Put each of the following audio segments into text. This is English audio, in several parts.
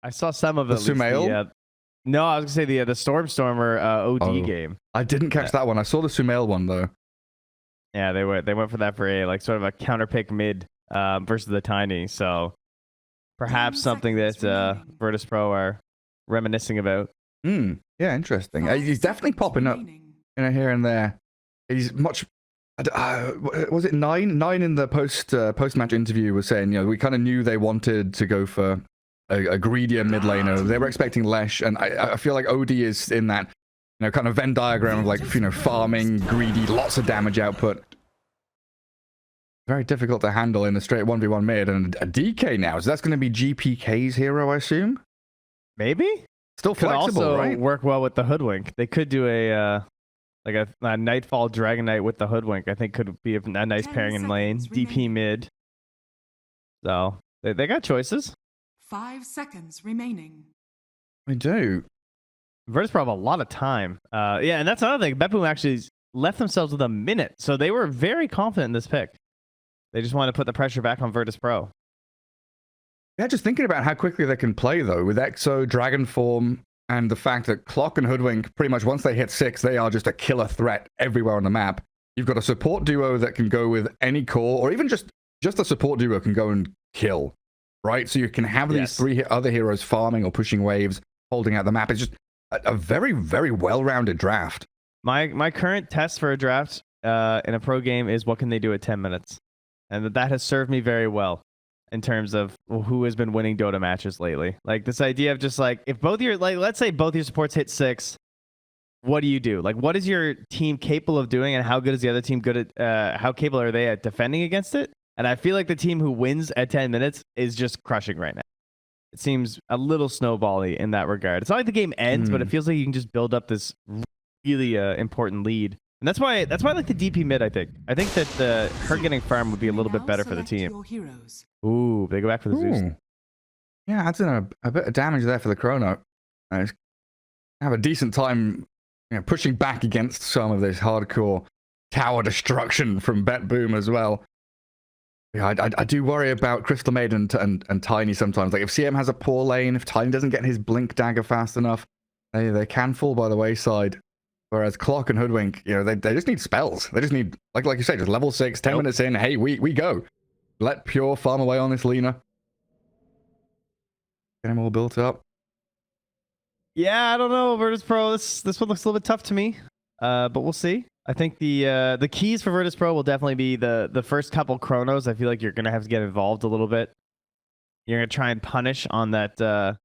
I saw some of it. The Sumail? No, I was gonna say the Stormstormer OD game. I didn't catch that one. I saw the Sumail one though. Yeah, they went for that for a like sort of a counter pick mid versus the Tiny. So perhaps something that Virtus Pro are reminiscing about. Yeah, interesting. He's definitely popping up here and there. He's much. Was it nine? Nine in the post match interview was saying, we kind of knew they wanted to go for a greedier mid laner. They were expecting Lesh, and I feel like OD is in that kind of Venn diagram of like farming, greedy, lots of damage output. Very difficult to handle in a straight 1v1 mid, and a DK now. So that's going to be GPK's hero, I assume. Maybe. Still flexible, could also right? Work well with the Hoodwink. They could do a Nightfall Dragon Knight with the Hoodwink. I think could be a nice pairing in lane. DP mid. So they got choices. 5 seconds remaining. We do. Virtus Pro have a lot of time. Yeah, and that's another thing. Betboom actually left themselves with a minute, so they were very confident in this pick. They just want to put the pressure back on Virtus Pro. Yeah, just thinking about how quickly they can play, though, with Exo, Dragon Form, and the fact that Clock and Hoodwink, pretty much once they hit 6, they are just a killer threat everywhere on the map. You've got a support duo that can go with any core, or even just a support duo can go and kill, right? So you can have these 3 other heroes farming or pushing waves, holding out the map. It's just a very, very well-rounded draft. My current test for a draft in a pro game is what can they do at 10 minutes? And that has served me very well in terms of who has been winning Dota matches lately. Like this idea of just like, if both your, like, let's say both your supports hit 6, what do you do? Like, what is your team capable of doing, and how good is the other team good at, how capable are they at defending against it? And I feel like the team who wins at 10 minutes is just crushing right now. It seems a little snowbally in that regard. It's not like the game ends, but it feels like you can just build up this really important lead. And that's why I like the DP mid, I think. I think that her getting farm would be a little bit better for the team. Ooh, they go back for the Zeus. Yeah, adds in a bit of damage there for the Chrono. Have a decent time pushing back against some of this hardcore tower destruction from Betboom as well. Yeah, I do worry about Crystal Maiden and Tiny sometimes. Like if CM has a poor lane, if Tiny doesn't get his Blink dagger fast enough, they can fall by the wayside. Whereas Clock and Hoodwink, they just need spells. They just need, like you say, just level 6, 10 minutes in, hey, we go. Let Pure farm away on this Lina. Get him all built up. Yeah, I don't know, Virtus Pro. This one looks a little bit tough to me, but we'll see. I think the keys for Virtus Pro will definitely be the first couple chronos. I feel like you're going to have to get involved a little bit. You're going to try and punish on that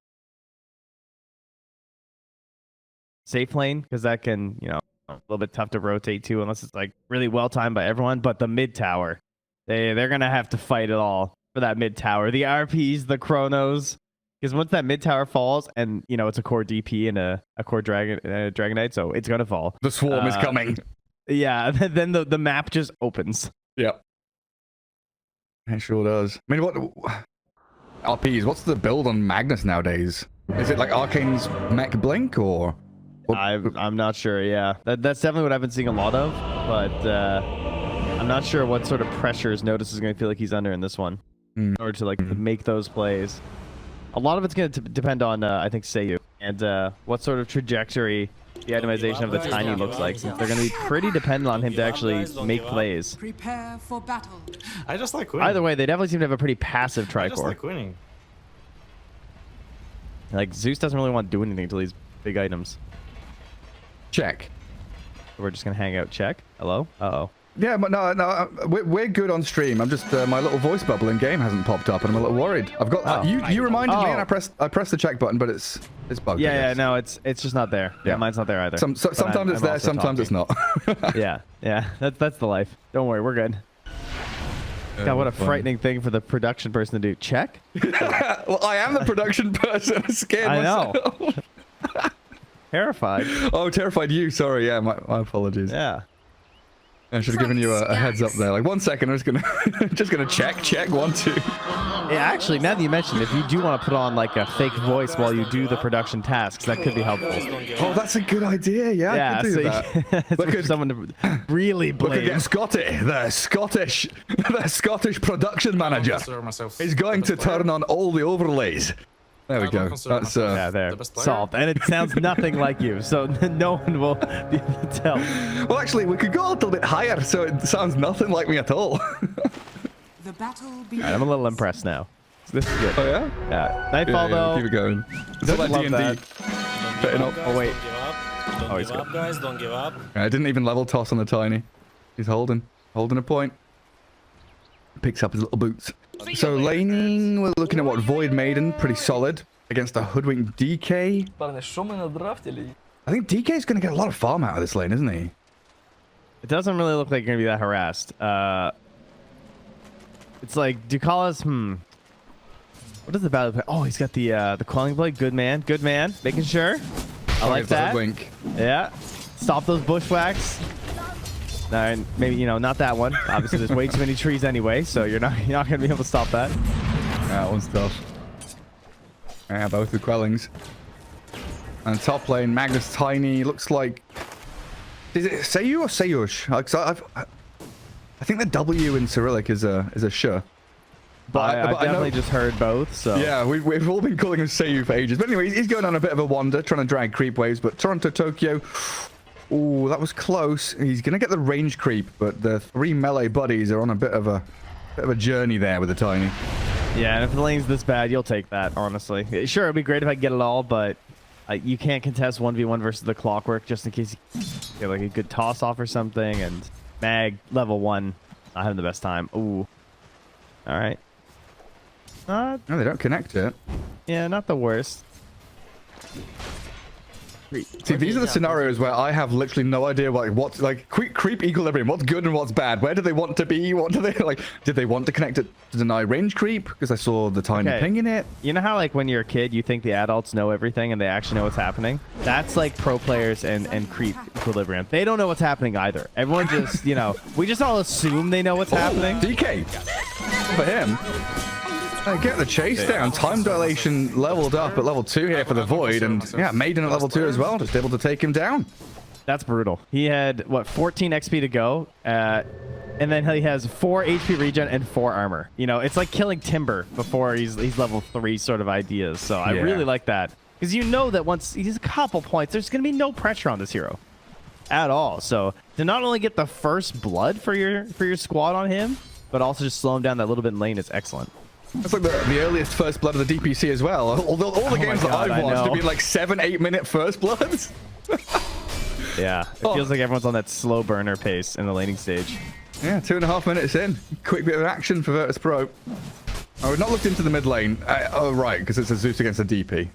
safe lane, because that can, a little bit tough to rotate to unless it's like really well timed by everyone. But the mid tower, they're gonna have to fight it all for that mid tower. The RPs, the chronos, because once that mid tower falls, and it's a core DP and a core Dragon Knight, so it's gonna fall. The swarm is coming. Yeah, then the map just opens. Yep. It sure does. I mean, what RPs? What's the build on Magnus nowadays? Is it like Arcane's Mech Blink or? I'm not sure. Yeah, that's definitely what I've been seeing a lot of, but I'm not sure what sort of pressures Notice is going to feel like he's under in this one, in order to make those plays. A lot of it's going to depend on I think Seiyu and what sort of trajectory the itemization of the Tiny looks like, since they're going to be pretty dependent on him to actually make plays. Prepare for battle. I just like winning. Either way, they definitely seem to have a pretty passive Tricor. I just like winning. Like Zeus doesn't really want to do anything until these big items. Check. We're just gonna hang out. Check. Hello. Uh-oh. Yeah, but no, we're good on stream. I'm just my little voice bubble in game hasn't popped up, and I'm a little worried. I've got you reminded me, and I pressed the check button, but it's bugged. Yeah, no, it's just not there. Yeah, mine's not there either. Sometimes it's there, sometimes it's not. yeah, that's the life. Don't worry, we're good. God, what a frightening thing for the production person to do. Check. Well, I am the production person. I'm scared myself. I know. Terrified. Oh, terrified you. Sorry. Yeah, my apologies. Yeah. I should have given you a heads up there. Like 1 second, I'm just gonna check 1, 2. Yeah, actually, now that you mentioned, if you do want to put on like a fake voice while you do the production tasks, that could be helpful. Oh, that's a good idea. Yeah, I could do that. Look at someone to really blame. Look at Scotty, the Scottish production manager. He's going to turn on all the overlays. There we I don't go. consider That's myself Yeah, there. the best player. Solved. And it sounds nothing like you, so no one will be able to tell. well, actually, we could go a little bit higher, so it sounds nothing like me at all. The battle All begins. right, I'm a little impressed now. So this is good. Oh yeah. Yeah. Nightfall, though. Keep it going. It's all Love that D&D. that. Setting up. Oh, wait. Don't Oh, he's give up, guys. Don't give up. I didn't even level toss on the tiny. He's holding a point. Picks up his little boots. So laning, we're looking at what Void Maiden, pretty solid against a hoodwink DK. I think DK's going to get a lot of farm out of this lane, isn't he? It doesn't really look like you're going to be that harassed. It's like, Ducalis, What is the battle plan? Oh, he's got the Quelling Blade. Good man. Good man. Making sure. I like It's a that. hoodwink. Yeah. Stop those bushwhacks. No, and maybe, you know, not that one. Obviously, there's way too many trees anyway, so you're not going to be able to stop that. That one's tough. Yeah, both the Quellings. And top lane, Magnus Tiny, looks like... Is it Seiyu or Seiyush? I think the W in Cyrillic is a sh. But I've I know- definitely just heard both, so... Yeah, we've all been calling him Seiyu for ages. But anyway, he's going on a bit of a wander, trying to drag creep waves. But Toronto-Tokyo... Ooh, that was close. He's going to get the range creep, but the 3 melee buddies are on a bit of a journey there with the Tiny. Yeah, and if the lane's this bad, you'll take that, honestly. Sure, it'd be great if I could get it all, but you can't contest 1v1 versus the Clockwork just in case you get like a good toss-off or something. And Mag, level 1, not having the best time. Ooh. All right. No, they don't connect it. Yeah, not the worst. See, these are the scenarios where I have literally no idea what's like creep equilibrium. What's good and what's bad? Where do they want to be? What do they like? Did they want to connect it to deny range creep? Because I saw the Tiny Okay. ping in it. You know how like when you're a kid, you think the adults know everything and they actually know what's happening? That's like pro players and creep equilibrium. They don't know what's happening either. Everyone just, you know, we just all assume they know what's happening. DK for him. Get the chase down. Time dilation leveled up at level 2 here for the Void, and yeah, Maiden at level 2 as well, just able to take him down. That's brutal. He had, what, 14 XP to go, and then he has 4 HP regen and 4 armor. You know, it's like killing Timber before he's level 3 sort of ideas. So I Yeah. really like that. Because you know that once he's a couple points, there's going to be no pressure on this hero at all. So to not only get the first blood for your squad on him, but also just slow him down that little bit in lane is excellent. It's like the earliest first blood of the DPC as well. Although all the games that God, I've I watched have know. been like 7-8 minute first bloods. Yeah, it feels like everyone's on that slow burner pace in the laning stage. Yeah, 2.5 minutes in. Quick bit of action for Virtus Pro. Oh, we've not looked into the mid lane. Oh, right, because it's a Zeus against a DP.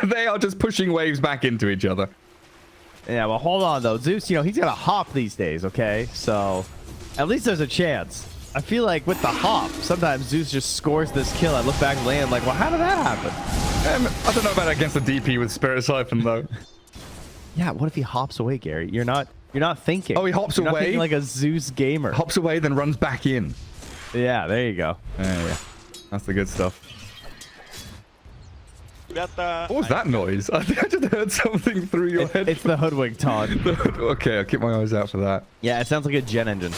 They are just pushing waves back into each other. Yeah, well, hold on, though. Zeus, you know, he's got a hop these days, okay? So at least there's a chance. I feel like with the hop, sometimes Zeus just scores this kill. I look back at the lane, I'm like, well, how did that happen? I don't know about against the DP with Spirit Siphon, though. Yeah, what if he hops away, Gary? You're not thinking. Oh, he hops You're not away? thinking like a Zeus gamer. Hops away, then runs back in. Yeah, there you go. Yeah. That's the good stuff. What was that noise? I think I just heard something through your head. It's the hoodwink taunt. Okay, I'll keep my eyes out for that. Yeah, it sounds like a gen engine.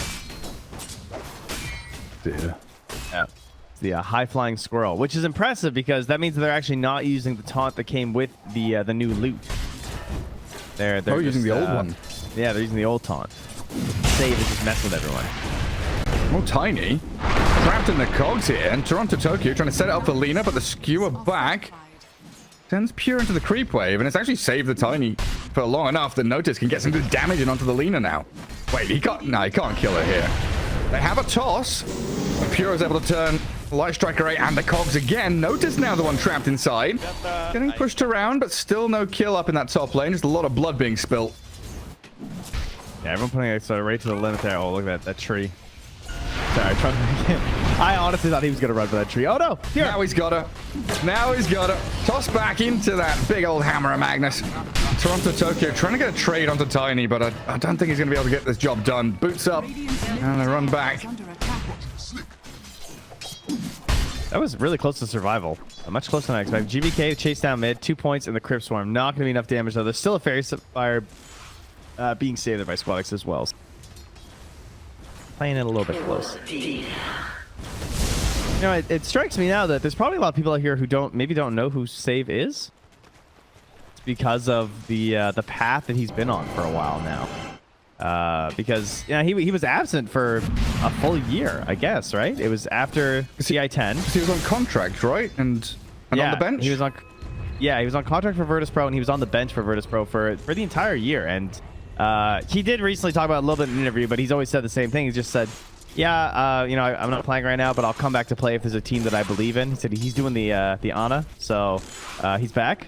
Dear. Yeah. It's the high-flying squirrel, which is impressive because that means they're actually not using the taunt that came with the new loot. They're using the old one. Yeah, they're using the old taunt. Save is just mess with everyone. More Tiny. Trapped in the cogs here, and Toronto-Tokyo trying to set it up for Lena, but the skewer back sends Pure into the creep wave, and it's actually saved the Tiny for long enough that Notice can get some good damage in onto the Lena now. Wait, he can't kill her here. They have a toss. Pure is able to turn Light Striker 8 and the cogs again. Notice now the one trapped inside. Getting pushed around, but still no kill up in that top lane. Just a lot of blood being spilt. Yeah, everyone putting it sort of right to the limit there. Oh, look at that tree. Sorry, I honestly thought he was going to run for that tree. Oh, no. Here. Now he's got her. Now he's got her. Toss back into that big old hammer of Magnus. Toronto-Tokyo trying to get a trade onto Tiny, but I don't think he's going to be able to get this job done. Boots up. And they run back. Under attack. That was really close to survival. Much closer than I expected. GBK chase down mid, 2 points in the Crypt Swarm. Not going to be enough damage, though. There's still a Fairy Fire being saved there by Squadix as well. Playing it a little bit close. You know, it strikes me now that there's probably a lot of people out here who don't know who Save is. It's because of the path that he's been on for a while now. Because he was absent for a full year, I guess, right? It was after CI10. He was on contract, right? And on the bench. He was on. Yeah, he was on contract for Virtus Pro, and he was on the bench for Virtus Pro for the entire year. And he did recently talk about it a little bit in an interview, but he's always said the same thing. He's just said, yeah, I'm not playing right now, but I'll come back to play if there's a team that I believe in. He said he's doing the ANA, so he's back.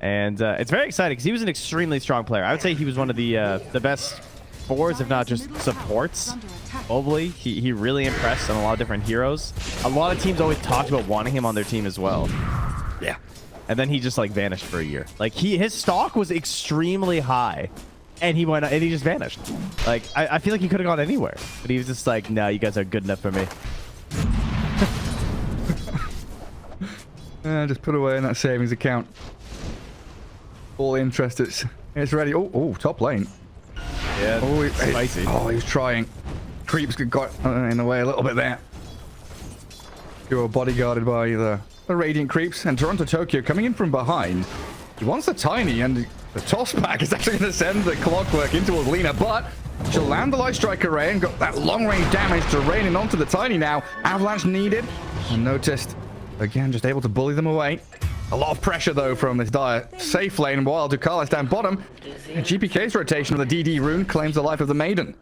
And it's very exciting because he was an extremely strong player. I would say he was one of the best fours, if not just supports globally. He really impressed on a lot of different heroes. A lot of teams always talked about wanting him on their team as well. Yeah. And then he just like vanished for a year. Like his stock was extremely high, and he just vanished. Like I feel like he could have gone anywhere, but he was just like, no, you guys are good enough for me. Just put away in that savings account. All interest, it's ready. Oh, top lane. Yeah, spicy. He was trying. Creeps got in the way a little bit there. You were bodyguarded by the Radiant creeps, and torontotokyo coming in from behind. He wants the tiny, and the toss back is actually going to send the clockwork into Lena, but she'll land the light strike array and got that long range damage to rain in onto the tiny now. Avalanche needed, and noticed again, just able to bully them away. A lot of pressure though from this dire safe lane, while Ducalis down bottom. And GPK's rotation of the DD rune claims the life of the maiden.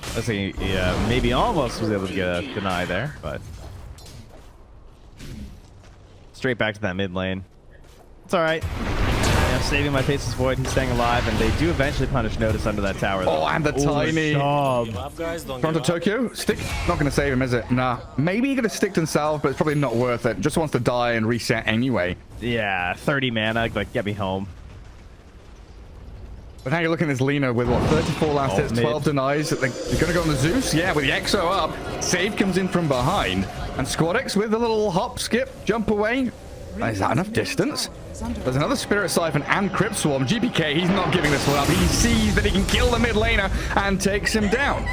I think maybe almost was able to get a deny there, but straight back to that mid lane. It's all right. Saving my Faceless Void. He's staying alive, and they do eventually punish Notice under that tower. Oh, and the tiny. torontotokyo stick. Not going to save him, is it? Nah. Maybe he could have sticked himself, but it's probably not worth it. Just wants to die and reset anyway. Yeah, 30 mana. Like, get me home. But now you're looking at this Lena with what, 34 last hits, 12 denies. They're going to go on the Zeus. Yeah, with the Exo up. Save comes in from behind. And Squadix with a little hop, skip, jump away. Is that enough distance? There's another Spirit Siphon and Crypt Swarm. GPK, he's not giving this one up. He sees that he can kill the mid laner and takes him down.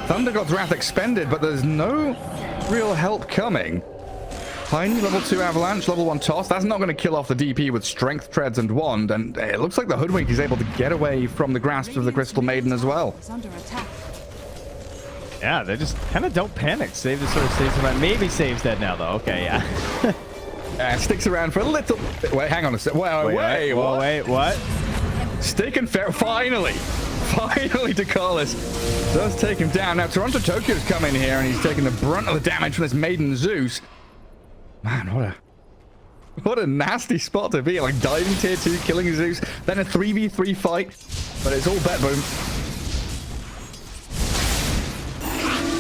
Thunder God's Wrath expended, but there's no real help coming. Tiny level 2 Avalanche, level 1 Toss. That's not going to kill off the DP with Strength, Treads, and Wand. And it looks like the Hoodwink is able to get away from the grasp of the Crystal Maiden as well. Yeah, they just kind of don't panic. Save just sort of saves him. Maybe Save's dead now, though. Okay, yeah. Sticks around for a little bit. Wait, hang on a sec. Wait, what? Stick and fair. Finally, Ducalis does take him down. Now, torontotokyo's come in here, and he's taking the brunt of the damage from this Maiden Zeus. Man, what a nasty spot to be. Like, diving tier 2, killing Zeus, then a 3v3 fight. But it's all Betboom.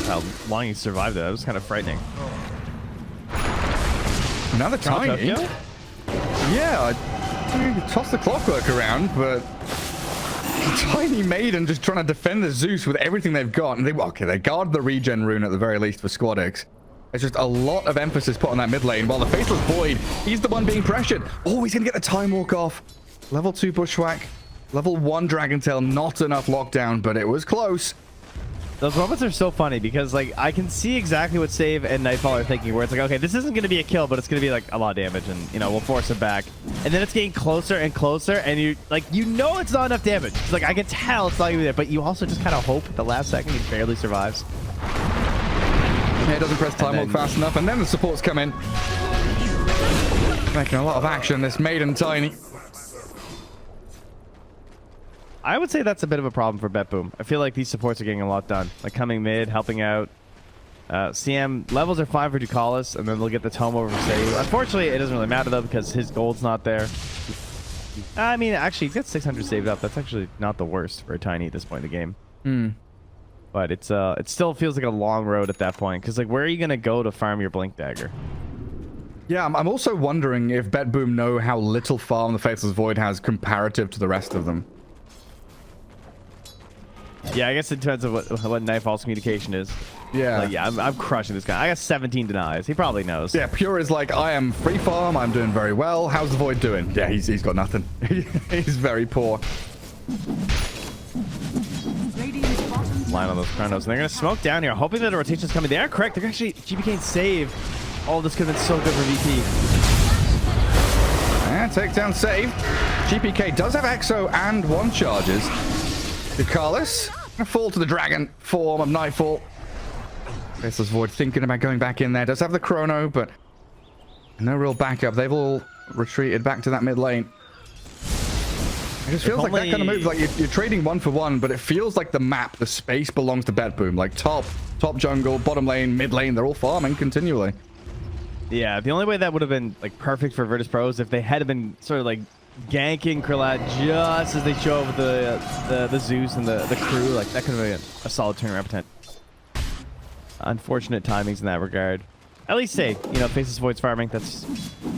How long he survived that was kind of frightening. Now the tiny. Yeah, I mean, toss the clockwork around, but the tiny maiden just trying to defend the Zeus with everything they've got. And they guard the regen rune at the very least for Squadix. It's just a lot of emphasis put on that mid lane, while the Faceless Void, he's the one being pressured. Oh, he's gonna get the Time Walk off. Level 2 Bushwhack, level 1 Dragon Tail, not enough lockdown, but it was close. Those moments are so funny because, like, I can see exactly what Save and Nightfall are thinking, where it's like, okay, this isn't going to be a kill, but it's going to be, like, a lot of damage, and, you know, we'll force it back. And then it's getting closer and closer, and you know it's not enough damage. It's like, I can tell it's not going to be there, but you also just kind of hope at the last second he barely survives. Yeah, it doesn't press Time Walk fast enough, and then the supports come in. Making a lot of action, this Maiden Tiny. I would say that's a bit of a problem for Betboom. I feel like these supports are getting a lot done. Like coming mid, helping out. CM levels are fine for Ducalis, and then they'll get the tome over for Save. Unfortunately, it doesn't really matter though because his gold's not there. I mean, actually, he's got 600 saved up. That's actually not the worst for a tiny at this point in the game. But it still feels like a long road at that point because like where are you gonna go to farm your Blink Dagger? Yeah, I'm also wondering if Betboom know how little farm the Faceless Void has comparative to the rest of them. Yeah, I guess it depends on what Nightfall's communication is. Yeah. Like, yeah, I'm crushing this guy. I got 17 denies. He probably knows. Yeah, Pure is like, I am free farm. I'm doing very well. How's the Void doing? Yeah, he's got nothing. He's very poor. line on those chronos. And they're going to smoke down here, hoping that a rotation's coming. They are correct. They're actually GPK save. Oh, this could have been so good for VP. And takedown save. GPK does have Exo and 1 charges. Carlos gonna fall to the dragon form of Nightfall. Faceless Void thinking about going back in there. Does have the chrono, but no real backup. They've all retreated back to that mid lane. It just feels like that kind of move. Like you're trading 1 for 1, but it feels like the map, the space belongs to Betboom. Like top jungle, bottom lane, mid lane, they're all farming continually. Yeah, the only way that would have been like perfect for Virtus Pro is if they had been sort of like ganking Krillat just as they show up the Zeus and the crew. Like that could have been a solid turnaround potential. Unfortunate timings in that regard. At least say, you know, Faceless Void's farming. That's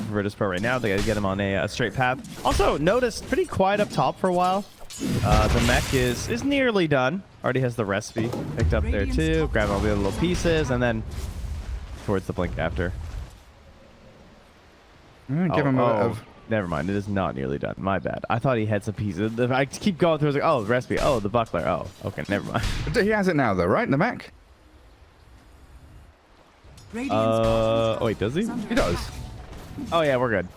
Virtus Pro right now. They got to get him on a straight path. Also, notice pretty quiet up top for a while. The mech is nearly done. Already has the recipe picked up there too. Grab all the other little pieces and then towards the blink after. Give him Never mind. It is not nearly done. My bad. I thought he had some pieces. I keep going through. I was like, oh, the recipe. Oh, the buckler. Oh, okay. Never mind. He has it now, though, right? In the mech? Oh, wait, does he? He does. Oh, yeah, we're good.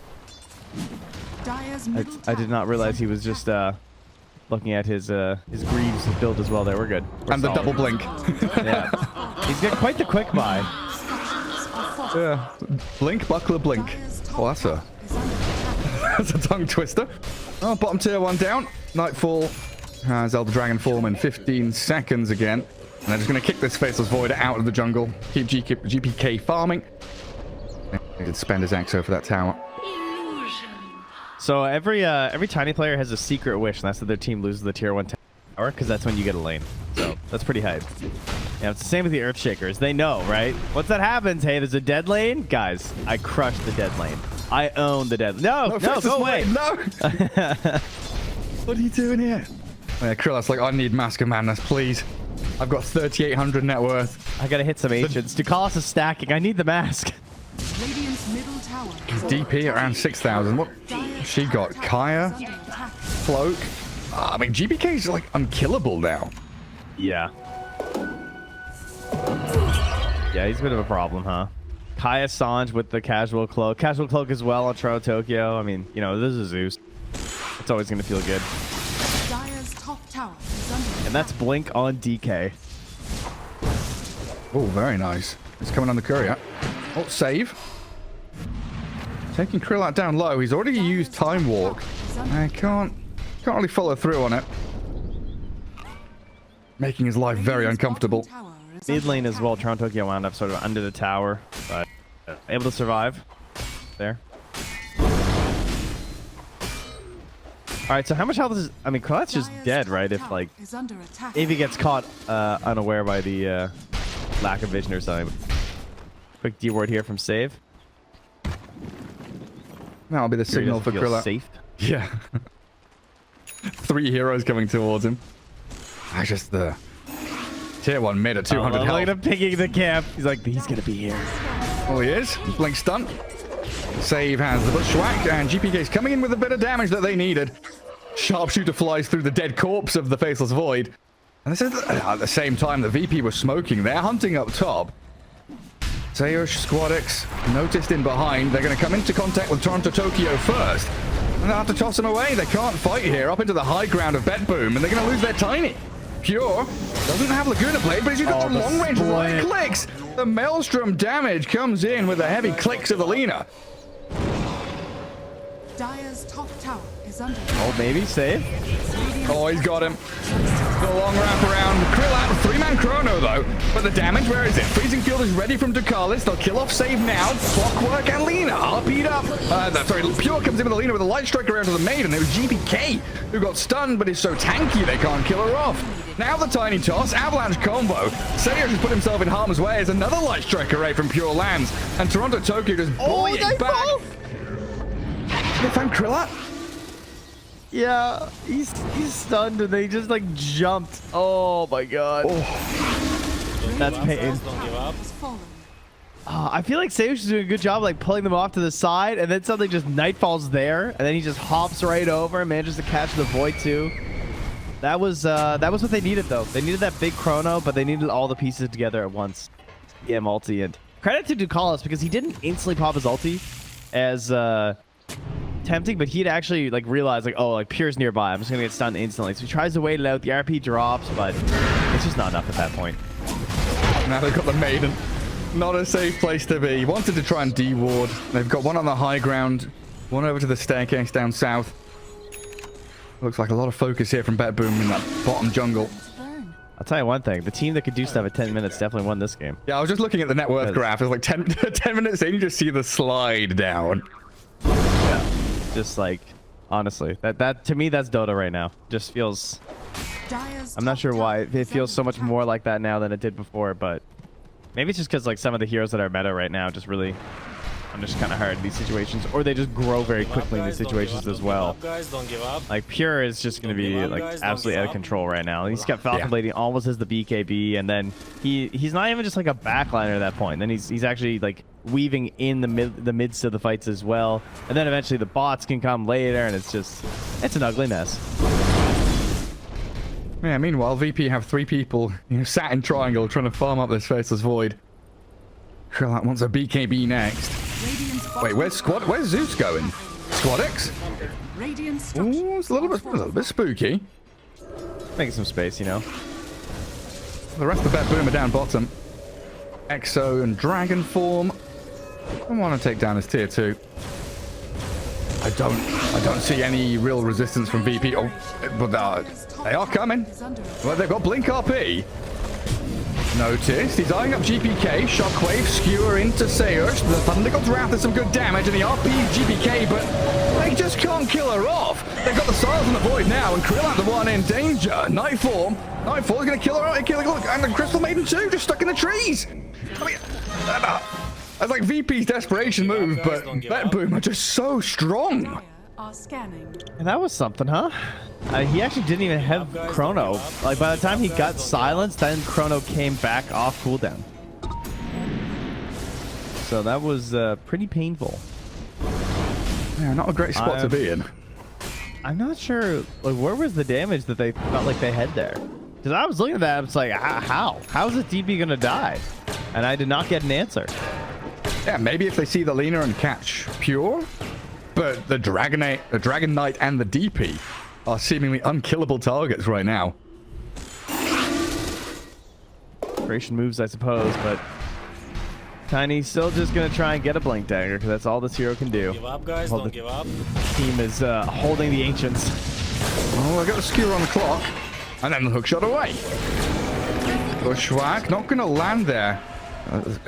I did not realize he was just looking at his Greaves build as well there. We're good. We're and solid. the double blink. Yeah. He's got quite the quick buy. Yeah. Blink, buckler, blink. Oh, that's a tongue twister. Oh, bottom tier 1 down. Nightfall has Elder Dragon form in 15 seconds again. And they're just going to kick this Faceless Void out of the jungle. Keep GPK farming. He did spend his Exo for that tower. So every tiny player has a secret wish, and that's that their team loses the tier 1 tower, because that's when you get a lane. So that's pretty hype. Yeah, it's the same with the Earthshakers. They know, right? Once that happens, hey, there's a dead lane. Guys, I crushed the dead lane. I own the dead. No, go away. No. What are you doing here? Oh, yeah, Krillat's like, I need Mask of Madness, please. I've got 3,800 net worth. I gotta hit some ancients. Ducalis is stacking. I need the mask. Radiant's middle tower. DP around 6,000. What? She got Kaya, Cloak. I mean, GPK is like unkillable now. Yeah. Yeah, he's a bit of a problem, huh? Kaya Sanj with the casual cloak. Casual cloak as well on torontotokyo. I mean, you know, this is Zeus. It's always going to feel good. Dire's top tower is under And that's Blink on DK. Oh, very nice. It's coming on the courier. Oh, save. Taking Krillat down low. He's already used Time Walk. I can't really follow through on it. Making his life very uncomfortable. Mid lane as well. Torontokyo wound up sort of under the tower, but able to survive there. All right, so how much health is? I mean, Krillat's just dead, right? If like, if he gets caught unaware by the lack of vision or something. Quick D word here from Save. That'll be the signal for Krillat. Safe. Yeah. 3 heroes coming towards him. I just the tier 1 mid at 200 health. Look at him picking the camp. He's like, he's gonna be here. Oh, he is. Blink stun. Save has the bushwhack, and GPK's coming in with a bit of damage that they needed. Sharpshooter flies through the dead corpse of the Faceless Void. And this is at the same time the VP was smoking. They're hunting up top. Zayush, Squadix, noticed in behind. They're going to come into contact with torontotokyo first. And they'll have to toss them away. They can't fight here up into the high ground of Betboom, and they're going to lose their Tiny. Pure doesn't have Laguna Blade, but he's got the long range right clicks. The Maelstrom damage comes in with the heavy clicks of the Lina. Dire's top tower is under Oh, maybe save. Oh, he's got him. The long wrap around. Krillat, 3-man chrono though. But the damage, where is it? Freezing Field is ready from Ducalis. They'll kill off Save now. Clockwork and Lina RP'd up. Sorry, Pure comes in with the Lina with a light strike around to the maiden. It was GPK who got stunned, but is so tanky they can't kill her off. Now the tiny toss, avalanche combo. Sayer has put himself in harm's way as another light strike array from Pure lands. And torontotokyo just bullying back. They found Krillat? Yeah, he's stunned and they just like jumped. Oh my god. Oh. That's pain. Don't give up. I feel like Sayush is doing a good job like pulling them off to the side, and then something just Nightfall's there, and then he just hops right over and manages to catch the Void too. That was what they needed though. They needed that big chrono, but they needed all the pieces together at once. Yeah, ulti, and credit to Ducalis because he didn't instantly pop his ulti as tempting, but he'd actually like realized like, oh, like Pure's nearby. I'm just gonna get stunned instantly. So he tries to wait it out. The RP drops, but it's just not enough at that point. Now they've got the Maiden. Not a safe place to be. Wanted to try and de-ward. They've got one on the high ground, one over to the staircase down south. Looks like a lot of focus here from Betboom in that bottom jungle. I'll tell you one thing. The team that could do stuff at 10 minutes definitely won this game. Yeah, I was just looking at the net worth graph. It's like 10 minutes in, you just see the slide down. Yeah. Just like, honestly, that to me, that's Dota right now. Just feels... I'm not sure why it feels so much more like that now than it did before, but maybe it's just because like some of the heroes that are meta right now just really... I'm just kind of hard in these situations, or they just grow very quickly in these situations as well. Like Pure is just going to be like absolutely out of control right now. He's got Falcon Blading almost as the BKB, and then he's not even just like a backliner at that point. Then he's actually like weaving in the midst of the fights as well, and then eventually the bots can come later, and it's an ugly mess. Yeah. Meanwhile, VP have 3 people sat in triangle trying to farm up this Faceless Void. Krillak wants a BKB next. Wait, where's Zeus going? Squad X? Ooh, it's a little bit spooky. Making some space, you know. The rest of Betboom are down bottom. Exo and Dragon form. I want to take down his tier 2. I don't see any real resistance from VP. Oh, but they are coming. Well, they've got Blink RP. Noticed. He's eyeing up GPK. Shockwave, skewer into Search. The Thunder God's Wrath is some good damage, and the RP GPK, but they just can't kill her off. They've got the Siles in the Void now, and Krillak the one in danger. Nightfall is going to kill her out. Look, and the Crystal Maiden too, just stuck in the trees. I mean, that's like VP's desperation move, but Betboom are just so strong. And that was something, huh? He actually didn't even have Chrono. Like, by the time he got silenced, then Chrono came back off cooldown. So that was pretty painful. Yeah, not a great spot to be in. I'm not sure, like, where was the damage that they felt like they had there? Because I was looking at that, it's like, how? How is this DP going to die? And I did not get an answer. Yeah, maybe if they see the Lina and catch Pure. But the Dragon Knight and the DP are seemingly unkillable targets right now. Creation moves, I suppose, but Tiny's still just going to try and get a Blink Dagger, because that's all this hero can do. Give up, guys. Don't give up. Team is holding the Ancients. Oh, I got the skewer on the clock. And then the hook shot away. Bushwhack, not going to land there.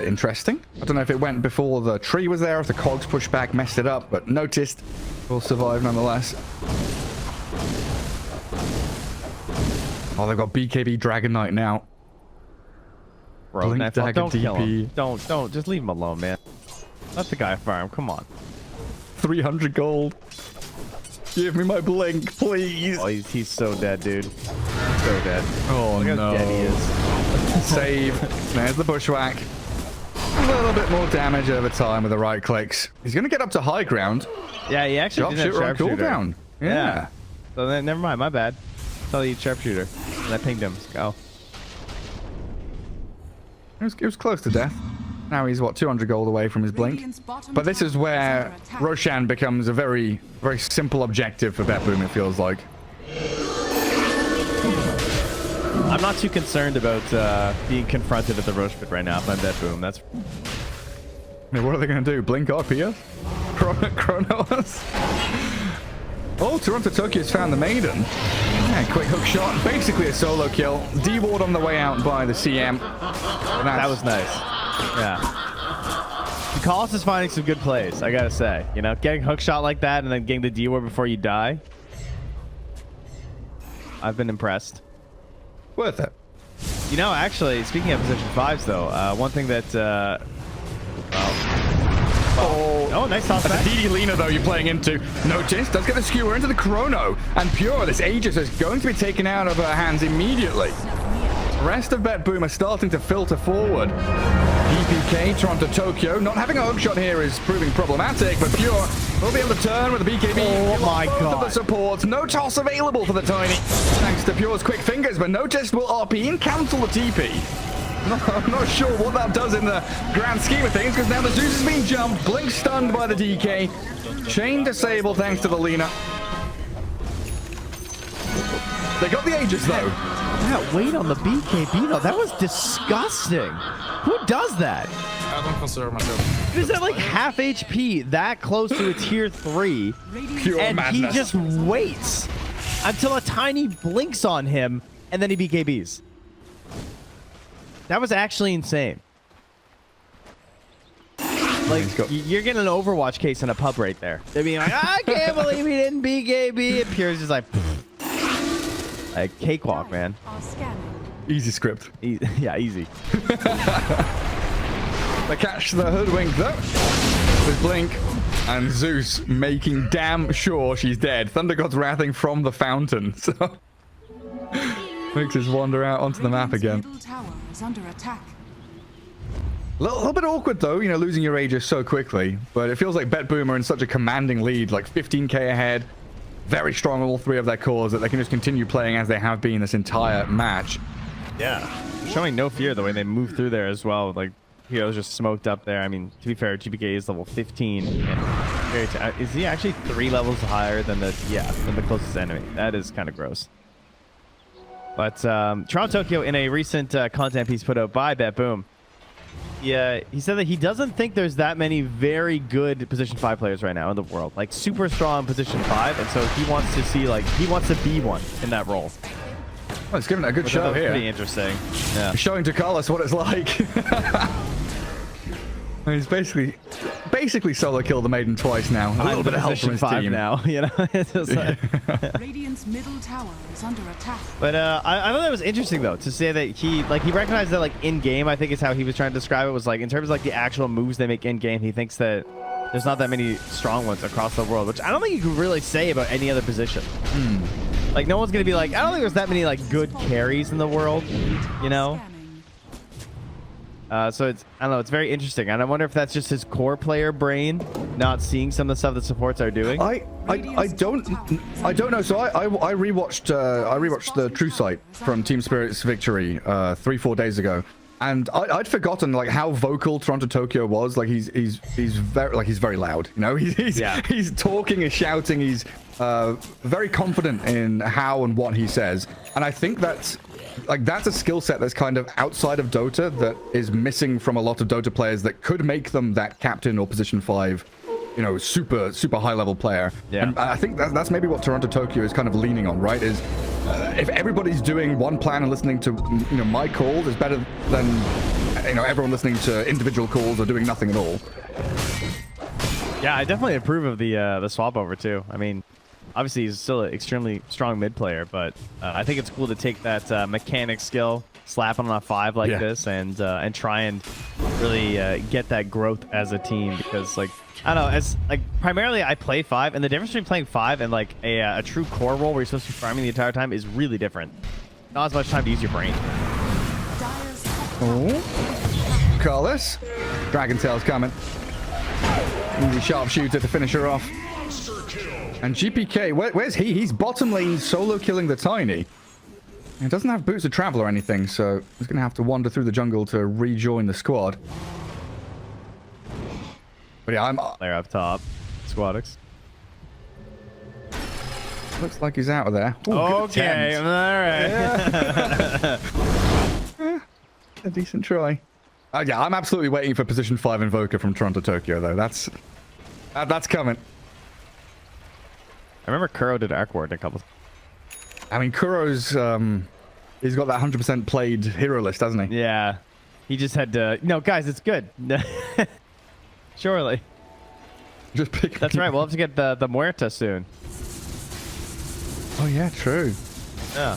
Interesting. I don't know if it went before the tree was there, if the cogs pushed back, messed it up, but noticed. Will survive nonetheless. Oh, they've got BKB Dragon Knight now. Bro, Blink Dagger don't DP. kill him. Don't. Just leave him alone, man. Let the guy farm. Come on. 300 gold. Give me my blink, please. Oh, he's so dead, dude. So dead. Oh, Look how dead he is. Save. There's the Bushwhack. A little bit more damage over time with the right clicks. He's going to get up to high ground. Yeah, he actually did have Sharpshooter on Sharpshooter. cooldown. Yeah. So then, never mind. My bad. Tell you Sharpshooter. And I pinged him. Go. It was close to death. Now he's, what, 200 gold away from his blink. But this is where Roshan becomes a very, very simple objective for Betboom, it feels like. I'm not too concerned about being confronted at the Roche pit right now if I'm Betboom. That's... I mean, what are they going to do? Blink RP us? Chrono us? Oh, Torontotokyo's found the Maiden. Yeah, quick hook shot. Basically a solo kill. D-ward on the way out by the CM. That was nice. Yeah. Ducalis is finding some good plays, I gotta say. You know, getting hook shot like that and then getting the D-ward before you die. I've been impressed. Worth it. You know, actually, speaking of position 5s, though, one thing that... Oh, nice toss back. That's a DD Lina, though, you're playing into. Notice, does get the skewer into the Chrono. And Pure, this Aegis, is going to be taken out of her hands immediately. The rest of Betboom are starting to filter forward. DPK, Torontotokyo, not having a hook shot here is proving problematic, but Pure We'll be able to turn with the BKB. Oh my Both of God. the supports. No toss available for the Tiny. Thanks to Pure's quick fingers, but Noticed will RP and cancel the TP. I'm not sure what that does in the grand scheme of things, because now the Zeus is being jumped. Blink stunned by the DK. Chain disabled thanks to the Lina. They got the Aegis, though. That weight on the BKB, though, that was disgusting. Who does that? I don't consider myself. Is that like half HP that close to a tier 3? Pure And madness. he just waits until a Tiny blinks on him and then he BKBs. That was actually insane. Like, you're getting an Overwatch case in a pub right there. They're being like, I can't believe he didn't BKB. And Pure's just like cakewalk, man. Are scanning. Easy script. Yeah, easy. They catch the hoodwink, though. With Blink and Zeus making damn sure she's dead. Thunder God's wrathing from the fountain. So makes us wander out onto the map again. Middle tower is under attack. A little bit awkward, though, you know, losing your Aegis so quickly. But it feels like Betboom are in such a commanding lead, like 15k ahead. Very strong on all three of their cores that they can just continue playing as they have been this entire match. Yeah. Showing no fear the way they move through there as well. Like, Hero's just smoked up there. I mean, to be fair, GPK is level 15. And is he actually 3 levels higher than the closest enemy? That is kind of gross. But torontotokyo, in a recent content piece put out by Betboom, he said that he doesn't think there's that many very good position 5 players right now in the world, like super strong position 5, and so he wants to see, like, he wants to be one in that role. Well, it's given it a good Which I show thought was here. Pretty interesting. Yeah. Showing to Carlos what it's like. He's basically solo killed the maiden twice now. A little bit of help from his 5 team. now, you know. It's just like, Radiant's middle tower is under attack. but I thought that was interesting though to say that he recognized that, like, in game, I think is how he was trying to describe it, was like in terms of like the actual moves they make in game, he thinks that there's not that many strong ones across the world, which I don't think you could really say about any other position. Like, no one's gonna be like, I don't think there's that many like good carries in the world, you know. Scanning. So it's, I don't know, it's very interesting, and I wonder if that's just his core player brain not seeing some of the stuff that supports are doing. I don't know. So I rewatched the True Sight from Team Spirit's victory 3-4 days ago, and I'd forgotten like how vocal torontotokyo was. Like he's very loud. You know, he's talking, he's shouting, he's very confident in how and what he says, and I think that's a skill set that's kind of outside of Dota that is missing from a lot of Dota players that could make them that captain or position 5, you know, super high level player. Yeah. And I think that's maybe what torontotokyo is kind of leaning on, right? Is if everybody's doing one plan and listening to, you know, my calls, is better than, you know, everyone listening to individual calls or doing nothing at all. Yeah, I definitely approve of the swap over too. I mean, obviously he's still an extremely strong mid player, but I think it's cool to take that mechanic skill, slap on a 5 like this, and try and really get that growth as a team. Because, like, I don't know, as like primarily I play 5, and the difference between playing 5 and like a true core role where you're supposed to be farming the entire time is really different. Not as much time to use your brain. Dire's top Oh, Carlos, Dragon Tail's coming. Easy sharpshooter to finish her off. And GPK, where's he? He's bottom lane solo killing the Tiny. He doesn't have boots of travel or anything, so he's going to have to wander through the jungle to rejoin the squad. But yeah, Player up top, Squadix. looks like he's out of there. Ooh, good Okay, attempt. all right. A decent try. Yeah, I'm absolutely waiting for position 5 Invoker from torontotokyo, though. That's coming. I remember Kuro did Arc Ward a couple. I mean, Kuro's he's got that 100% played hero list, hasn't he? Yeah, he just had to. No, guys, it's good. Surely. Just pick. That's right. We'll have to get the Muerta soon. Oh yeah, true. Yeah.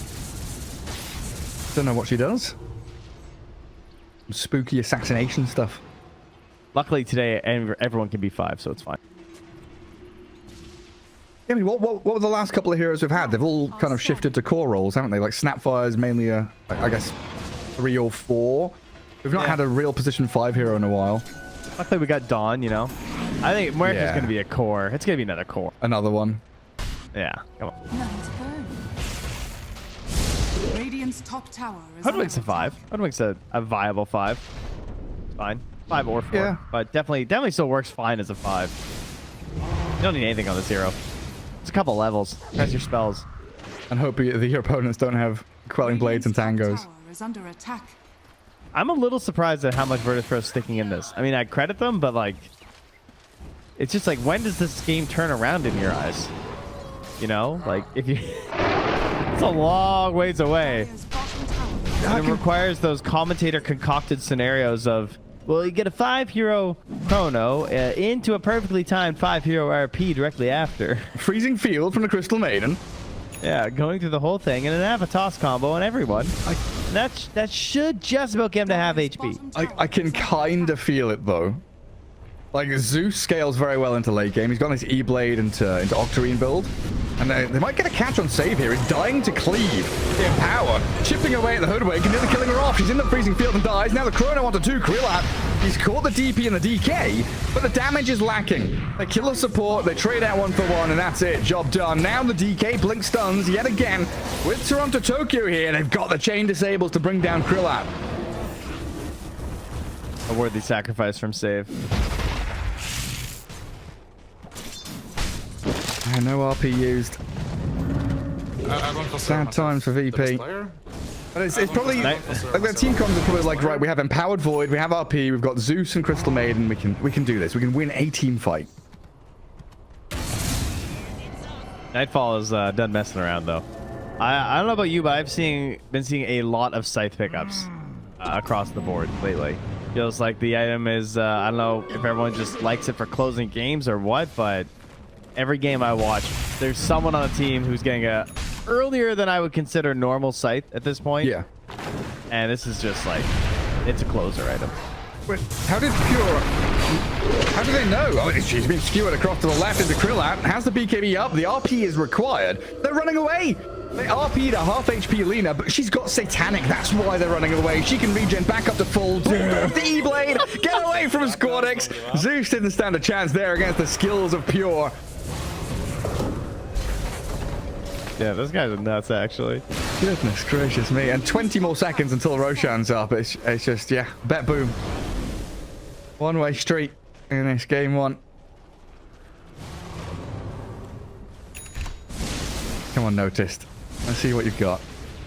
Don't know what she does. Spooky assassination stuff. Luckily today, everyone can be 5, so it's fine. Yeah, I mean, what were the last couple of heroes we've had? They've all kind of shifted to core roles, haven't they? Like Snapfire's mainly I guess 3 or 4. We've not had a real position 5 hero in a while. Luckily we got Dawn, you know. I think Muerta's Yeah. going to be a core. It's going to be another core. Another one. Yeah, come on. None to burn. Radiant's top tower is Hoodwink's a under 5. attack. Hoodwink's a viable 5. It's fine. 5 or 4. Yeah. But definitely still works fine as a 5. You don't need anything on the 0. It's a couple levels. Press your spells. And hope your opponents don't have quelling blades and Radiant's tangos. top tower is under attack. I'm a little surprised at how much Virtus.pro's sticking in this. I mean, I credit them, but like, it's just like, when does this game turn around in your eyes? You know, like if you, it's a long ways away. Dire's bottom tower And it requires those commentator concocted scenarios of, well, you get a 5-hero chrono into a perfectly timed 5-hero RP directly after. Freezing field from the Crystal Maiden. Yeah, going through the whole thing and then have a toss combo on everyone. That should just about get him to half Dire's HP. bottom tower I can is under kind attack. of feel it though. Like Zeus scales very well into late game. He's got this E-Blade into Octarine build. And they might get a catch on save here. He's dying to cleave in power. Chipping away at the Hoodwink and nearly killing her off. She's in the freezing field and dies. Now the Chrono onto 2 Krillat. He's caught the DP and the DK, but the damage is lacking. They kill the support. They trade out 1 for 1, and that's it. Job done. Now the DK blink stuns yet again with Tokyo here. They've got the chain disables to bring down Krillat. A worthy sacrifice from save. No RP used. I don't consider Sad myself times for the best VP. player. But it's probably Right. like their team comms are probably like, right, we have Empowered Void, we have RP, we've got Zeus and Crystal Maiden, we can do this. We can win a team fight. Nightfall is done messing around though. I don't know about you, but I've been seeing a lot of scythe pickups across the board lately. Feels like the item is I don't know if everyone just likes it for closing games or what, but every game I watch, there's someone on the team who's getting a earlier than I would consider normal scythe at this point. Yeah. And this is just like, it's a closer item. Wait, how did Pure... How do they know? Oh, she's been skewered across to the left into Krillat. Has the BKB up? The RP is required. They're running away. They RP'd a half HP Lena, but she's got Satanic. That's why they're running away. She can regen back up to full. The E-Blade. Get away from Squadix. Zeus didn't stand a chance there against the skills of Pure. Yeah, those guys are nuts actually. Goodness gracious me. And 20 more seconds until Roshan's up. It's just, yeah, Betboom. One-way street in this game 1. Come on, Noticed. Let's see what you've got.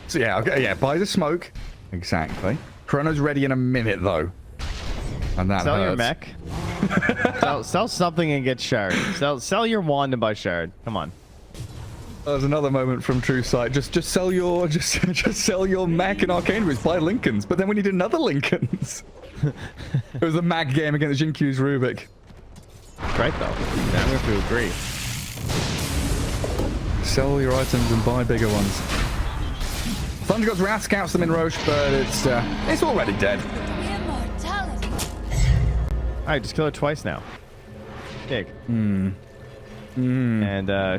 So yeah, okay, yeah, buy the smoke. Exactly. Chrono's ready in a minute though. And that Sell your hurts. mech. sell something and get shard. Sell your wand and buy shard. Come on. There's another moment from True Sight. Just sell your just sell your mech and Arcane Roots. Buy Lincolns. But then we need another Lincolns. It was a mag game against Jinkyu's Rubik. Right though. Yeah, I'm going to agree. Sell your items and buy bigger ones. Thunder God's Wrath scouts them in Roche, but it's already dead. Immortality. Alright, just kill it twice now. Big. And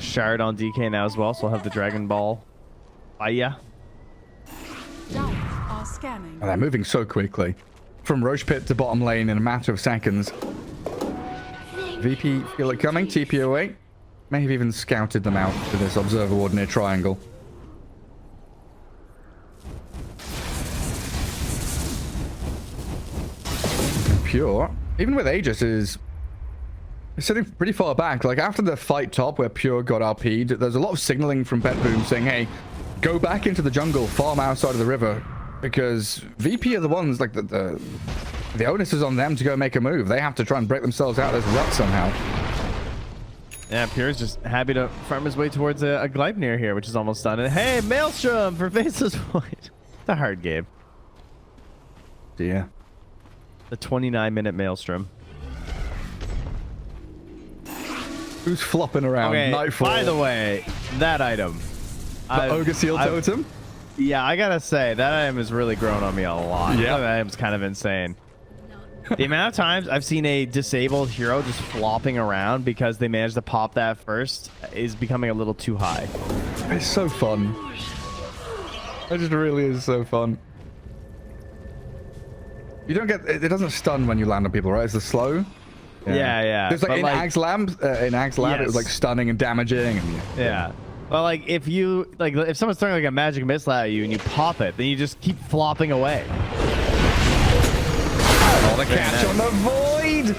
shard on DK now as well, so we'll have the Dragon Ball. Fire. Dire are scanning. Oh, they're moving so quickly. From Roche Pit to bottom lane in a matter of seconds. VP feel it coming, TP away. May have even scouted them out to this Observer Ward near Triangle. Pure, even with Aegis, is sitting pretty far back. Like after the fight top where Pure got RP'd, there's a lot of signaling from Betboom saying, hey, go back into the jungle, farm outside of the river. Because VP are the ones, like the onus is on them to go make a move. They have to try and break themselves out of this rut somehow. Yeah, Pure's just happy to farm his way towards a Gleipnir here, which is almost done. And hey, Maelstrom for Faceless Void. It's a hard game. Yeah. The 29-minute Maelstrom. Who's flopping around? Okay, Nightfall. by the way, that item. The Ogre Seal Totem? Yeah, I gotta say, that item has really grown on me a lot. Yeah. That item's kind of insane. The amount of times I've seen a disabled hero just flopping around because they managed to pop that first is becoming a little too high. It's so fun. It just really is so fun. You don't get... It doesn't stun when you land on people, right? It's the slow. Yeah. There's like But, in Ag's lab, it was like Yes. stunning and damaging. And, Yeah. Well, like if someone's throwing like a magic missile at you and you pop it, then you just keep flopping away. Oh, the Very catch nice. on the void!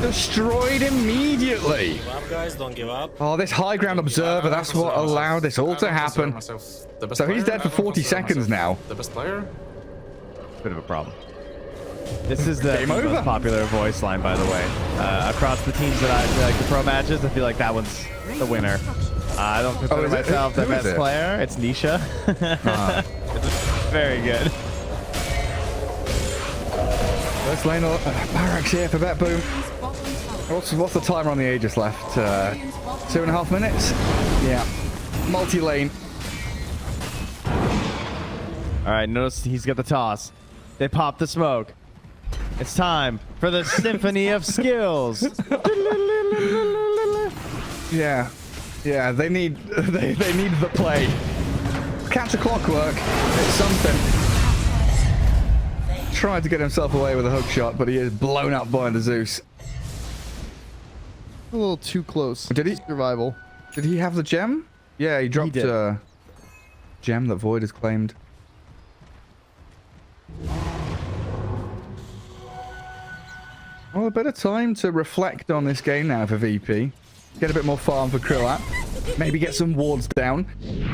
Destroyed immediately. Give up, guys. Don't give up. Oh, this high ground observer, that's what allowed this all to happen. So he's dead for 40 seconds now. The best player? Bit of a problem. This is the Game most over. popular voice line, by the way. Across the teams that I like, the pro matches, I feel like that one's the winner. I don't consider is it? myself the Who is best it? player. It's Nisha. Very good. First lane barracks here for Betboom. What's the timer on the Aegis left? 2.5 minutes? Yeah. Multi-lane. All right, notice he's got the toss. They pop the smoke. It's time for the symphony of skills. Yeah. Yeah, they need the play. Catch a clockwork. It's something. Tried to get himself away with a hook shot, but he is blown up by the Zeus. A little too close. Did he? Survival. Did he have the gem? Yeah, he dropped did. a gem that Void has claimed. Well, a bit of time to reflect on this game now for VP. Get a bit more farm for Krillat. Maybe get some wards down.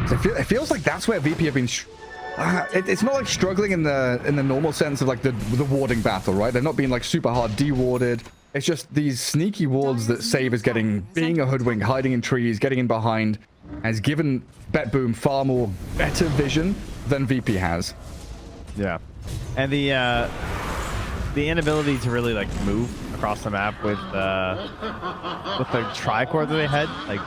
So it feels like that's where VP have been... it's not like struggling in the normal sense of like the warding battle, right? They're not being like super hard de-warded. It's just these sneaky wards that Save is getting, being a hoodwink, hiding in trees, getting in behind, has given Betboom far more better vision than VP has. Yeah, and the inability to really like move across the map with the tricord that they had, like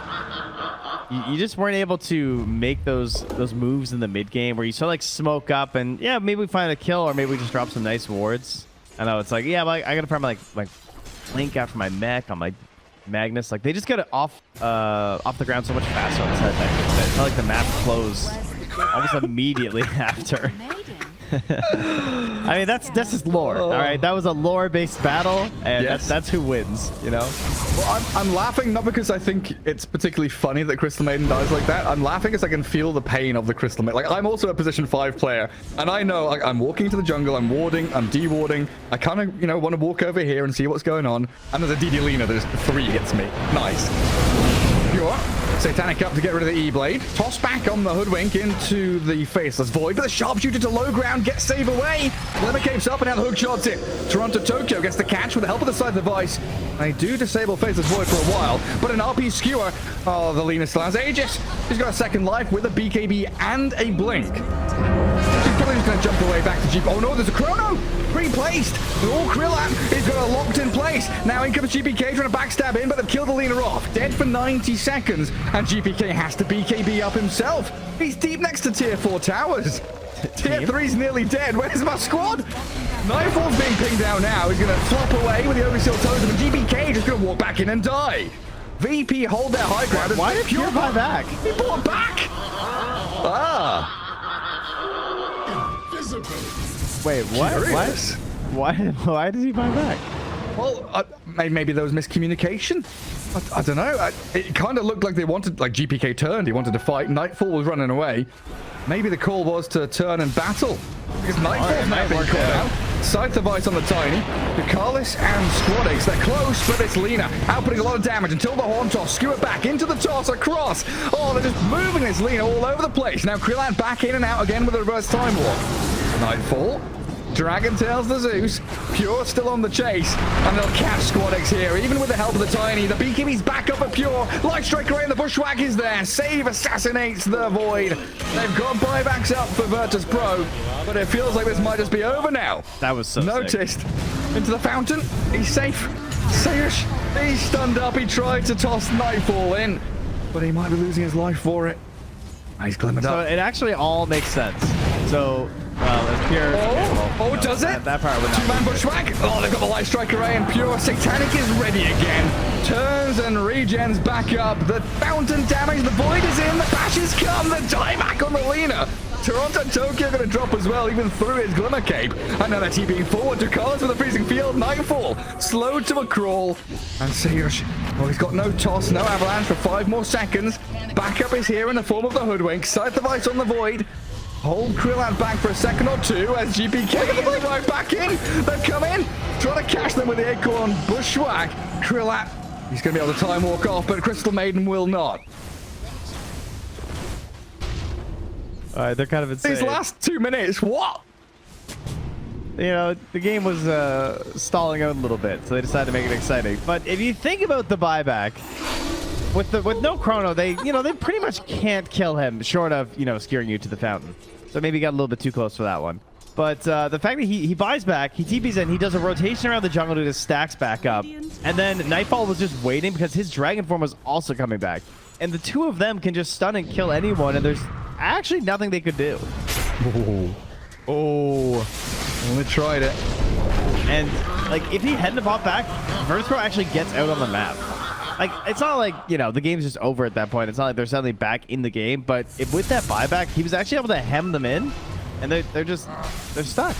you just weren't able to make those moves in the mid game where you sort of like smoke up and yeah, maybe we find a kill or maybe we just drop some nice wards. I know it's like yeah, but I gotta farm like Link after my mech on my Magnus. Like they just get it off the ground so much faster on this head deck. I felt like the map closed almost immediately after. I mean that's just lore. All right, that was a lore-based battle, and Yes. that's who wins. You know. Well, I'm laughing not because I think it's particularly funny that Crystal Maiden dies like that. I'm laughing because I can feel the pain of the Crystal Maiden. Like I'm also a position 5 player, and I know like, I'm walking into the jungle, I'm warding, I'm de-warding. I kind of want to walk over here and see what's going on. And there's a DD Lina that just 3 hits me. Nice. Pure. Satanic up to get rid of the E-Blade. Toss back on the Hoodwink into the Faceless Void. But the Sharpshooter to low ground gets Save away. Lemon capes up and now the hook shot's in. torontotokyo gets the catch with the help of the side device. They do disable Faceless Void for a while, but an RP skewer. Oh, the Lina still has Aegis. He's got a second life with a BKB and a blink. She's probably just going to jump away back to Jeep. Oh no, there's a chrono! Pre-placed! Oh, Krillat is got a locked in place. Now in comes GPK trying to backstab in, but they've killed the Lina off. Dead for 90 seconds, and GPK has to BKB up himself. He's deep next to tier 4 towers. Tier 3's nearly dead. Where's my squad? Nightfall's being pinged down now. He's going to flop away with the Overseal Totem, and GPK just going to walk back in and die. VP hold their high ground. Why did Pure buy back? He bought back! Ah! Wait, what? Curious. What? Why did he buy back? Well, maybe there was miscommunication. I don't know. It kind of looked like they wanted, like GPK turned. He wanted to fight. Nightfall was running away. Maybe the call was to turn and battle. Because Nightfall's now being called out. Scythe device on the Tiny. Ducalis and Squadix. They're close, but it's Lina outputting a lot of damage until the Horn Toss. Skew it back into the toss across. Oh, they're just moving this Lina all over the place. Now Krillat back in and out again with a reverse time warp. Nightfall. Dragon tails the Zeus. Pure still on the chase. And they'll catch Squadix here, even with the help of the Tiny. The BKB's back up at Pure. Light Strike away and the Bushwhack is there. Save assassinates the Void. They've got buybacks up for Virtus Pro, but it feels like this might just be over now. That was so sick. Noticed. Into the fountain. He's safe. Sayush. He's stunned up. He tried to toss Nightfall in, but he might be losing his life for it. He's glimmered So up. it actually all makes sense. So Well, it's pure. Does it? That part would not. Two-man bushwhack. Oh, they've got the light strike array, and pure Satanic is ready again. Turns and regens back up. The fountain damage. The void is in. The bashes come. The dieback on the Lena. Torontotokyo going to drop as well, even through his Glimmer Cape. And now they're TPing forward to Carlos with a freezing field. Nightfall. Slowed to a crawl. And Sayush, well, he's got no toss, no avalanche for 5 more seconds. Backup is here in the form of the Hoodwink. Sight the Vice on the void. Hold Krillat back for a second or two as GPK get the blade right back in. They've come in, trying to catch them with the Acorn Bushwhack. Krillat, he's going to be able to time walk off, but Crystal Maiden will not. All right, they're kind of insane. These last 2 minutes, what? You know, the game was stalling out a little bit, so they decided to make it exciting. But if you think about the buyback, with no chrono, they pretty much can't kill him, short of skewering you to the fountain. So maybe he got a little bit too close for that one. But the fact that he buys back, he TPs in, he does a rotation around the jungle to his stacks back up, and then Nightfall was just waiting because his dragon form was also coming back, and the two of them can just stun and kill anyone, and there's actually nothing they could do. Oh, only tried it. And like, if he hadn't bought back, Verthro actually gets out on the map. Like, it's not like, the game's just over at that point. It's not like they're suddenly back in the game. But with that buyback, he was actually able to hem them in. And they're stuck.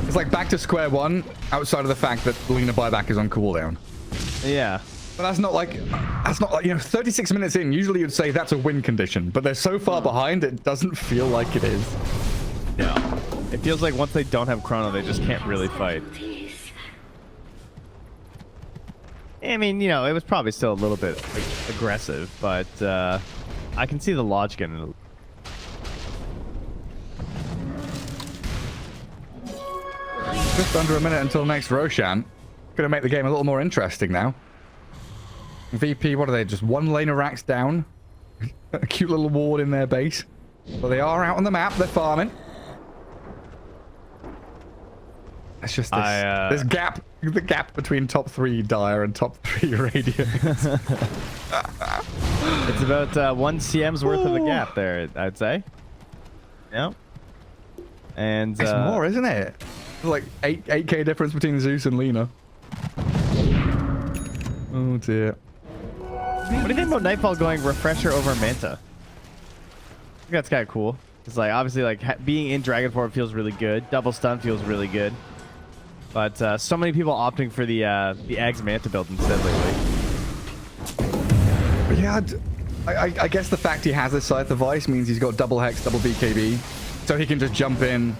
It's like back to square one, outside of the fact that Lena buyback is on cooldown. Yeah. But that's not like 36 minutes in, usually you'd say that's a win condition. But they're so far behind, it doesn't feel like it is. No. It feels like once they don't have chrono, they just can't really fight. I mean, it was probably still a little bit aggressive, but I can see the logic in it. Just under a minute until next Roshan. Gonna make the game a little more interesting now. VP, what are they? Just one lane of racks down. A cute little ward in their base. But they are out on the map. They're farming. It's just this gap. The gap between top 3 Dire and top 3 Radiant. It's about 1 CM's worth of a gap there, I'd say. Yeah. And it's more, isn't it? It's like 8k difference between Zeus and Lena. Oh dear. What do you think about Nightfall going Refresher over Manta? I think that's kind of cool. It's like, obviously, like being in Dragon form feels really good. Double stun feels really good. But so many people opting for the Ags Manta build instead lately. Yeah, I guess the fact he has this Scythe device means he's got double Hex, double BKB. So he can just jump in.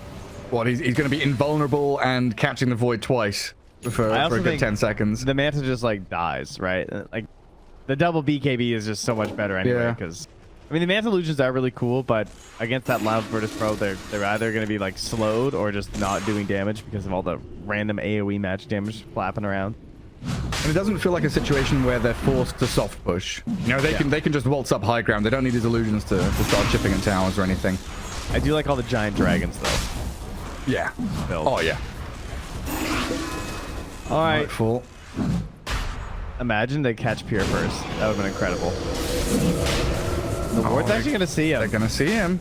He's going to be invulnerable and catching the Void twice for a good 10 seconds. The Manta just like dies, right? Like the double BKB is just so much better anyway. Because I mean, the Manta illusions are really cool, but against that Loud Virtus Pro, they're either going to be like slowed or just not doing damage because of all the random AoE match damage flapping around. And it doesn't feel like a situation where they're forced to soft push. They can just waltz up high ground. They don't need these illusions to start chipping in towers or anything. I do like all the giant dragons though. Yeah. Build. Oh yeah. All right. Full. Imagine they catch Pure first. That would have been incredible. The ward's actually going to see him. They're going to see him.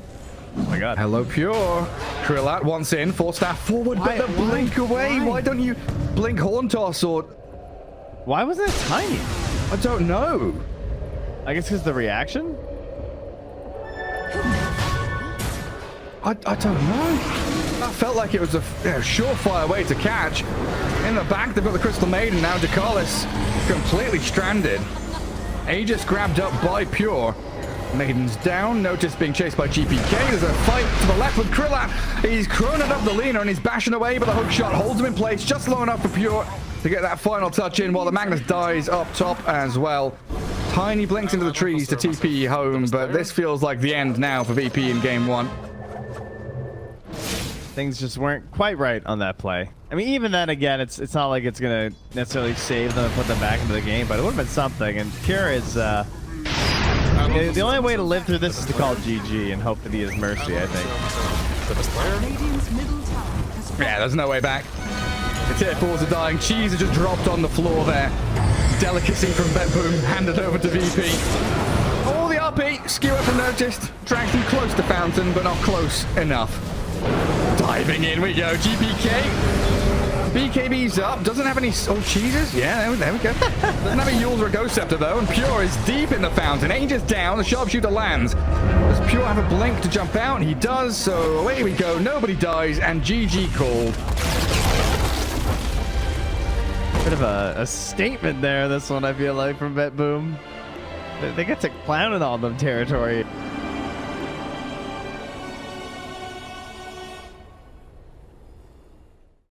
Oh my god. Hello, Pure. Krillat wants in. 4 staff forward, but the blink away. Why don't you blink Horn Toss or... Why wasn't it tiny? I don't know. I guess because the reaction? I don't know. That felt like it was a surefire way to catch. In the back, they've got the Crystal Maiden. Now Dakalis completely stranded. Aegis grabbed up by Pure. Maiden's down. Notice being chased by GPK. There's a fight to the left with Krillat. He's chronoed up the Lena and he's bashing away, but the hook shot holds him in place just long enough for Pure to get that final touch in while the Magnus dies up top as well. Tiny blinks into the trees to TP home, but this feels like the end now for VP in game 1. Things just weren't quite right on that play. I mean, even then, again, it's not like it's going to necessarily save them and put them back into the game, but it would have been something. And Pure is... the only way to live through this is to call GG and hope that he has mercy, I think. Radiant's middle tower has Yeah, there's no way back. The tier 4s are dying. Cheese has just dropped on the floor there. Delicacy from Betboom handed over to VP. Oh, the RP. Skewer from noticed. Dragged him close to Fountain, but not close enough. Diving in we go. GPK. BKB's up. Doesn't have any... Oh, cheeses. Yeah, there we go. Doesn't have a Yules or a Ghost Scepter, though. And Pure is deep in the fountain. Angel's down. The Sharpshooter lands. Does Pure have a blink to jump out? He does. So away we go. Nobody dies. And GG called. Bit of a statement there, this one, I feel like, from Betboom. They get to clowning on them territory.